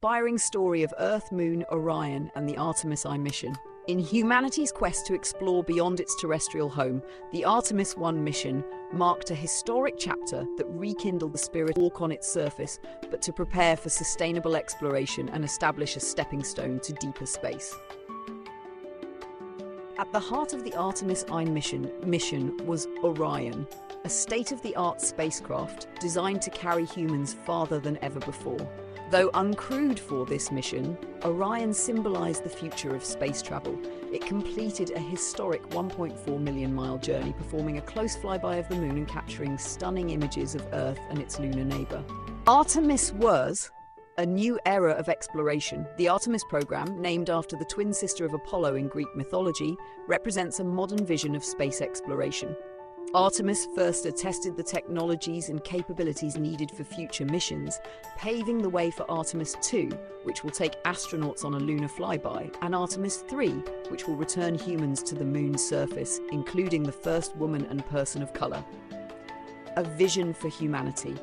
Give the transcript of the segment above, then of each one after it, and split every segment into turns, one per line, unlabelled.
inspiring story of Earth, Moon, Orion, and the Artemis I mission. In humanity's quest to explore beyond its terrestrial home, the Artemis I mission marked a historic chapter that rekindled the spirit to walk on its surface, but to prepare for sustainable exploration and establish a stepping stone to deeper space. At the heart of the Artemis I mission was Orion, a state-of-the-art spacecraft designed to carry humans farther than ever before. Though uncrewed for this mission, Orion symbolized the future of space travel. It completed a historic 1.4 million-mile journey, performing a close flyby of the Moon and capturing stunning images of Earth and its lunar neighbor. Artemis was a new era of exploration. The Artemis program, named after the twin sister of Apollo in Greek mythology, represents a modern vision of space exploration. Artemis first tested the technologies and capabilities needed for future missions, paving the way for Artemis II, which will take astronauts on a lunar flyby, and Artemis III, which will return humans to the Moon's surface, including the first woman and person of color. A vision for humanity.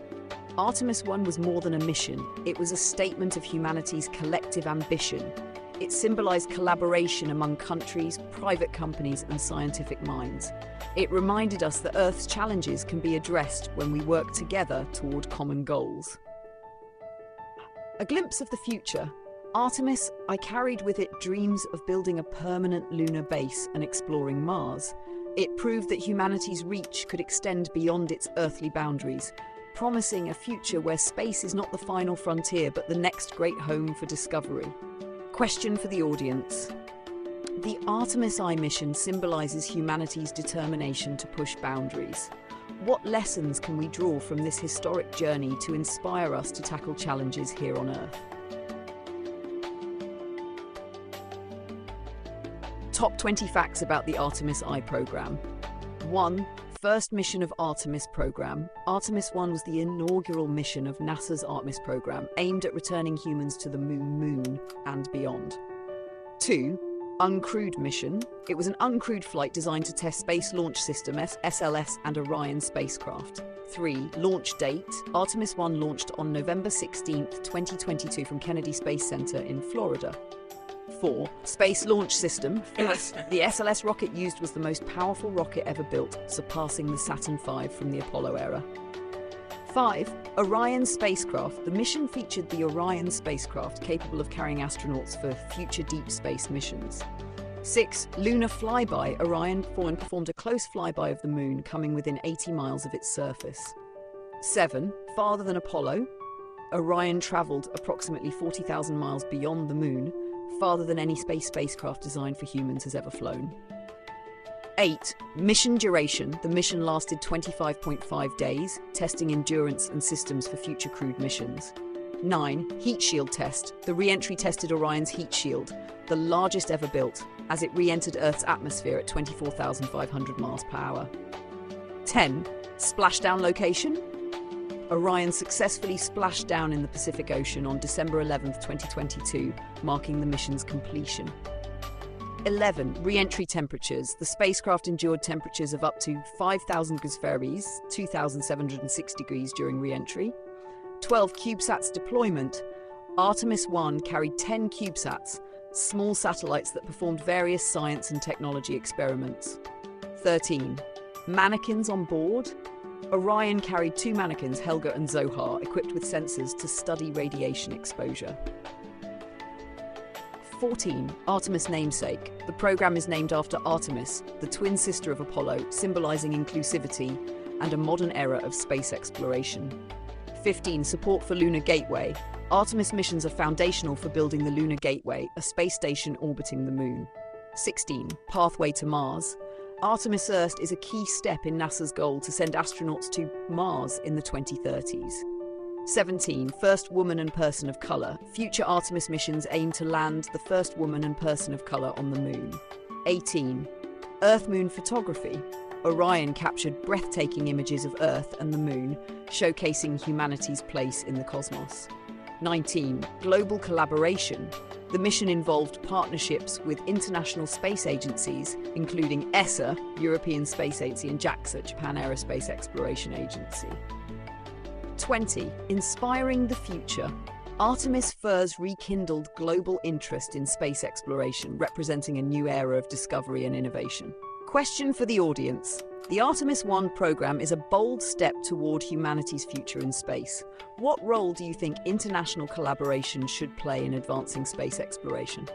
Artemis I was more than a mission. It was a statement of humanity's collective ambition. It symbolized collaboration among countries, private companies, and scientific minds. It reminded us that Earth's challenges can be addressed when we work together toward common goals. A glimpse of the future. Artemis I carried with it dreams of building a permanent lunar base and exploring Mars. It proved that humanity's reach could extend beyond its earthly boundaries, promising a future where space is not the final frontier but the next great home for discovery. Question for the audience. The Artemis I mission symbolizes humanity's determination to push boundaries. What lessons can we draw from this historic journey to inspire us to tackle challenges here on Earth? Top 20 facts about the Artemis I program. 1. First mission of Artemis Program. Artemis I was the inaugural mission of NASA's Artemis Program, aimed at returning humans to the Moon and beyond. 2. Uncrewed Mission. It was an uncrewed flight designed to test Space Launch System SLS and Orion Spacecraft. 3. Launch date. Artemis I launched on November 16, 2022 from Kennedy Space Center in Florida. 4. Space Launch System. The SLS rocket used was the most powerful rocket ever built, surpassing the Saturn V from the Apollo era. 5. Orion Spacecraft. The mission featured the Orion Spacecraft, capable of carrying astronauts for future deep space missions. 6. Lunar Flyby. Orion performed a close flyby of the Moon, coming within 80 miles of its surface. 7. Farther than Apollo. Orion traveled approximately 40,000 miles beyond the Moon, farther than any spacecraft designed for humans has ever flown. 8. Mission duration. The mission lasted 25.5 days, testing endurance and systems for future crewed missions. 9. Heat shield test. The re-entry tested Orion's heat shield, the largest ever built, as it re-entered Earth's atmosphere at 24,500 miles per hour. 10. Splashdown location. Orion successfully splashed down in the Pacific Ocean on December 11, 2022, marking the mission's completion. 11. Re-entry temperatures. The spacecraft endured temperatures of up to 5,000 degrees Fahrenheit, 2,706 degrees during re-entry. 12. CubeSats deployment. Artemis I carried 10 CubeSats, small satellites that performed various science and technology experiments. 13. Mannequins on board. Orion carried 2 mannequins, Helga and Zohar, equipped with sensors to study radiation exposure. 14. Artemis namesake. The program is named after Artemis, the twin sister of Apollo, symbolizing inclusivity and a modern era of space exploration. 15. Support for Lunar Gateway. Artemis missions are foundational for building the Lunar Gateway, a space station orbiting the Moon. 16. Pathway to Mars. Artemis I is a key step in NASA's goal to send astronauts to Mars in the 2030s. 17. First woman and person of color. Future Artemis missions aim to land the first woman and person of color on the Moon. 18. Earth-Moon photography. Orion captured breathtaking images of Earth and the Moon, showcasing humanity's place in the cosmos. 19. Global collaboration. The mission involved partnerships with international space agencies, including ESA, European Space Agency, and JAXA, Japan Aerospace Exploration Agency. 20. Inspiring the future. Artemis furs rekindled global interest in space exploration, representing a new era of discovery and innovation. Question for the audience. The Artemis I program is a bold step toward humanity's future in space. What role do you think international collaboration should play in advancing space exploration?